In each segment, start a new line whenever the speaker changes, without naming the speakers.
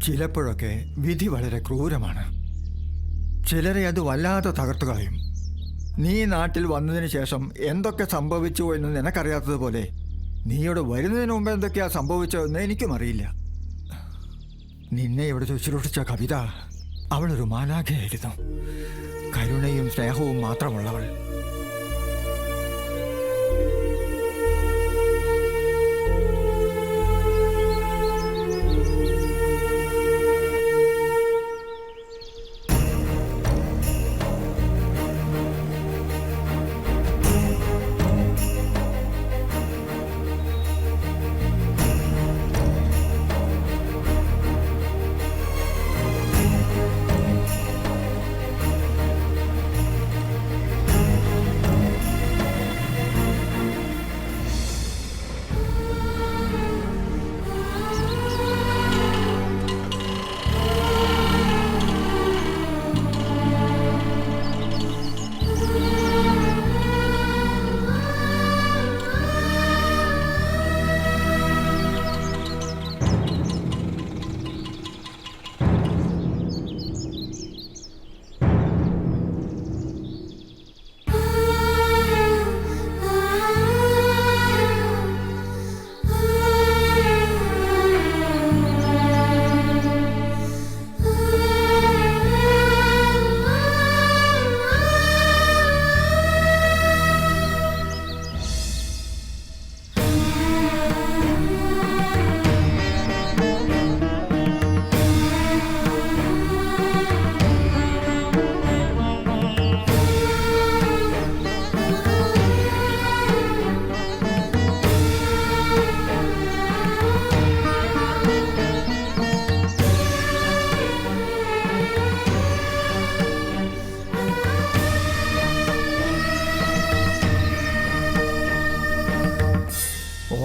ചിലപ്പോഴൊക്കെ വിധി വളരെ ക്രൂരമാണ്. ചിലരെ അത് വല്ലാതെ തകർത്തു കളയും. നീ നാട്ടിൽ വന്നതിന് ശേഷം എന്തൊക്കെ സംഭവിച്ചു എന്ന് നിനക്കറിയാത്തതുപോലെ നീയോട് വരുന്നതിന് മുമ്പ് എന്തൊക്കെയാ സംഭവിച്ചതെന്ന് എനിക്കും അറിയില്ല. നിന്നെ ഇവിടെ ചുരുട്ടിച്ച കവിത അവളൊരു മാലാഖയായിരുന്നു. കരുണയും സ്നേഹവും മാത്രമുള്ളവൾ.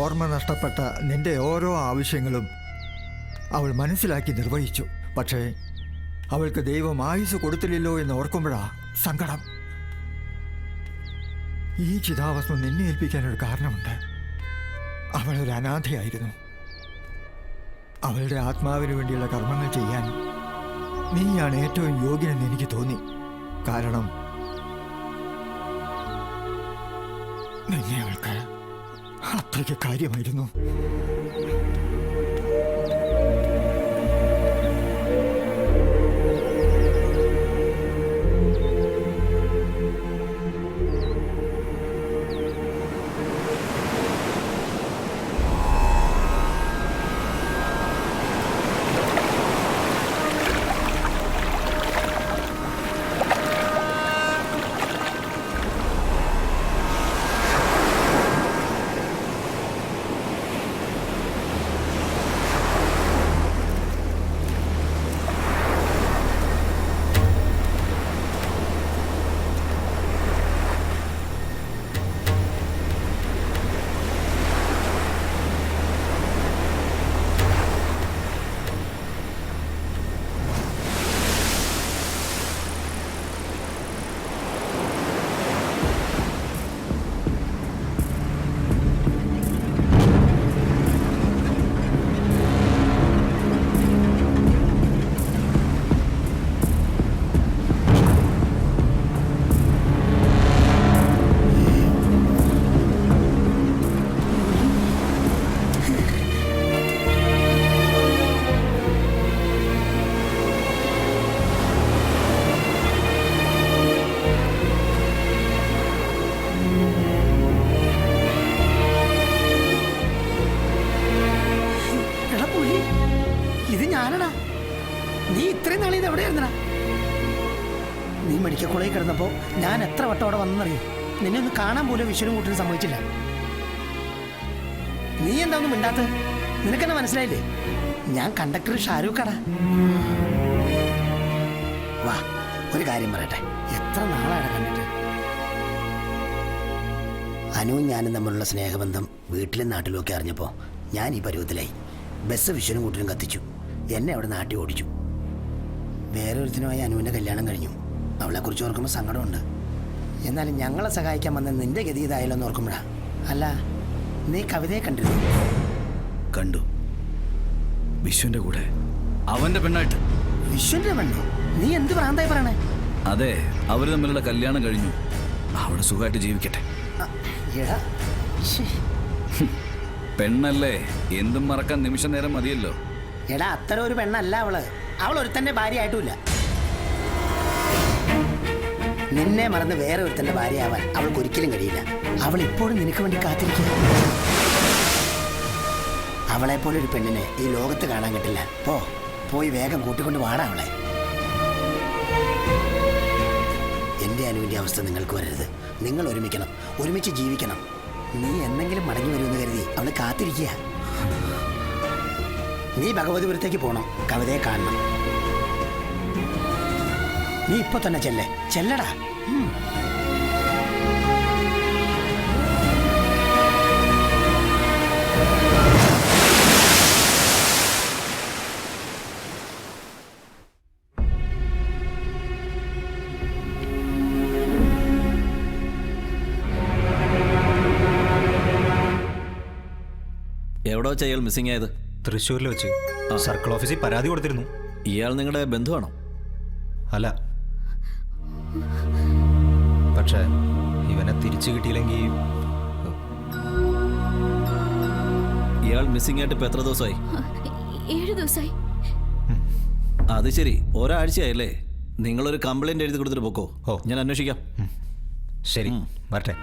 ഓർമ്മ നഷ്ടപ്പെട്ട നിന്റെ ഓരോ ആവശ്യങ്ങളും അവൾ മനസ്സിലാക്കി നിർവഹിച്ചു. പക്ഷേ അവൾക്ക് ദൈവം ആയുസ് കൊടുത്തില്ലല്ലോ എന്ന് ഓർക്കുമ്പോഴാ സങ്കടം. ഈ ചിതാവസ്ഥ നിന്നെ ഏൽപ്പിക്കാനൊരു കാരണമുണ്ട്. അവളൊരു അനാഥയായിരുന്നു. അവളുടെ ആത്മാവിന് വേണ്ടിയുള്ള കർമ്മങ്ങൾ ചെയ്യാൻ നീയാണ് ഏറ്റവും യോഗ്യനെന്ന് എനിക്ക് തോന്നി. കാരണം നിന്നെ അവൾക്ക് അത്രയ്ക്ക് കാര്യമായിരുന്നു.
നീ ഇത്രയും നാളെ ഇത് എവിടെയായിരുന്നടാ? നീ മെഡിക്കൽ കോളേജിൽ കിടന്നപ്പോൾ ഞാൻ എത്ര വട്ടം അവിടെ വന്നറിയും. നിന്നെ ഒന്ന് കാണാൻ പോലും വിഷ്ണു കൂട്ടിന് സംഭവിച്ചില്ല. നീ എന്താ ഒന്നും മിണ്ടാത്ത? നിനക്കെന്നെ മനസ്സിലായില്ലേ? ഞാൻ കണ്ടക്ടർ ഷാരൂഖാടാ. വാ, ഒരു കാര്യം പറയട്ടെ. എത്ര നാളാണ് കണ്ടിട്ട്. അനുവും ഞാനും തമ്മിലുള്ള സ്നേഹബന്ധം വീട്ടിലും നാട്ടിലും ഒക്കെ അറിഞ്ഞപ്പോൾ ഞാൻ ഈ പരുവത്തിലായി. ബസ് വിഷ്ണു കൂട്ടിനും കത്തിച്ചു. എന്നെ അവിടെ നാട്ടി ഓടിച്ചു. വേറെ ഒരുത്തിനുമായി അനുവിൻ്റെ കല്യാണം കഴിഞ്ഞു. അവളെക്കുറിച്ച് ഓർക്കുമ്പോൾ സങ്കടമുണ്ട്. എന്നാലും ഞങ്ങളെ സഹായിക്കാൻ വന്ന നിന്റെ ഗതി ഇതായല്ലോ എന്ന് ഓർക്കുമ്പോഴാ. അല്ല, നീ കവിതയെ കണ്ടിരുന്നു?
കണ്ടു. വിശ്വന്റെ കൂടെ അവന്റെ പെണ്ണായിട്ട്.
വിശ്വന്റെ പെണ്ണോ? നീ എന്ത് ഭ്രാന്തായി പറയണേ?
അതെ, അവര് തമ്മിലുള്ള കല്യാണം കഴിഞ്ഞു. അവിടെ സുഖമായിട്ട് ജീവിക്കട്ടെ.
എടാ, ശ്ശേ.
പെണ്ണല്ലേ, എന്തും മറക്കാൻ നിമിഷ നേരം മതിയല്ലോ.
എടാ, അത്തരം ഒരു പെണ്ണല്ല അവള്. അവൾ ഒരുത്തന്റെ ഭാര്യ ആയിട്ടുമില്ല. നിന്നെ മറന്ന് വേറെ ഒരുത്തന്റെ ഭാര്യയാവാൻ അവൾക്ക് ഒരിക്കലും കഴിയില്ല. അവൾ ഇപ്പോഴും നിനക്ക് വേണ്ടി കാത്തിരിക്കുക. അവളെ പോലെ ഒരു പെണ്ണിനെ ഈ ലോകത്ത് കാണാൻ കിട്ടില്ല. പോയി വേഗം കൂട്ടിക്കൊണ്ട് വാടാ അവളെ. എൻ്റെ അനുവിൻ്റെ അവസ്ഥ നിങ്ങൾക്ക് വരരുത്. നിങ്ങൾ ഒരുമിക്കണം, ഒരുമിച്ച് ജീവിക്കണം. നീ എന്തെങ്കിലും മടങ്ങി വരുമെന്ന് കരുതി അവള് കാത്തിരിക്കുക. നീ ഭഗവതിപുരത്തേക്ക് പോകണം, കവിതയെ കാണണം. നീ ഇപ്പൊ തന്നെ ചെല്ലടാ.
എവിടെ വെച്ചാ ഇയാൾ മിസ്സിംഗ് ആയത്?
തൃശ്ശൂരിൽ വെച്ച് സർക്കിൾ ഓഫീസിൽ പരാതി കൊടുത്തിരുന്നു.
ഇയാൾ നിങ്ങളുടെ ബന്ധുവാണോ?
അല്ല, പക്ഷേ ഇവനെ തിരിച്ചു കിട്ടിയില്ലെങ്കിൽ.
ഇയാൾ മിസ്സിംഗ് ആയിട്ട് ഇപ്പൊ എത്ര ദിവസമായി?
7 ദിവസമായി.
അത് ശരി, ഒരാഴ്ചയായല്ലേ? നിങ്ങളൊരു കംപ്ലൈന്റ് എഴുതി കൊടുത്തിട്ട് പോക്കോ. ഞാൻ അന്വേഷിക്കാം.
ശരി, വരട്ടെ.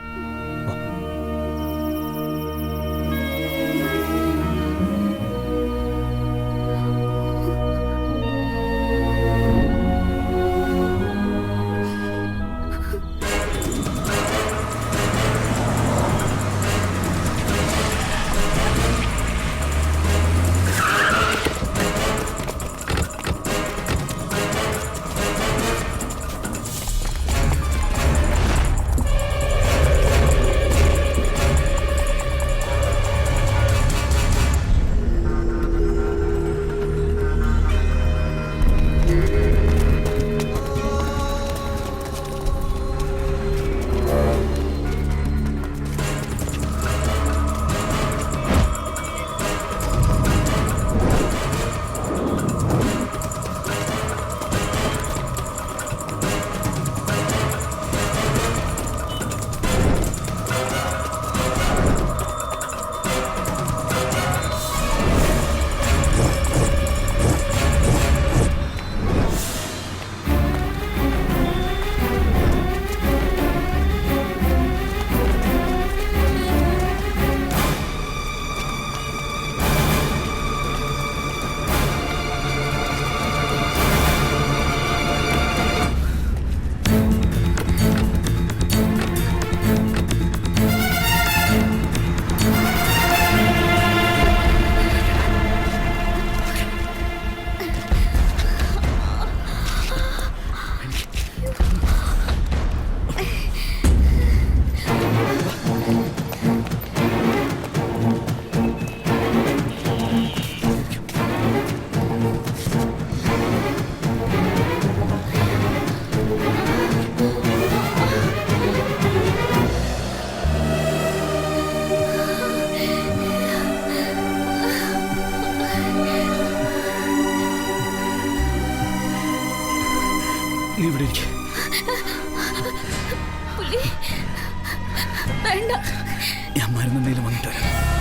ഇവിടെ ഇരിക്ക്.
പുള്ളി വേണ്ട,
ഞാൻ മരുന്നെന്തെങ്കിലും വാങ്ങിട്ട് വരാം.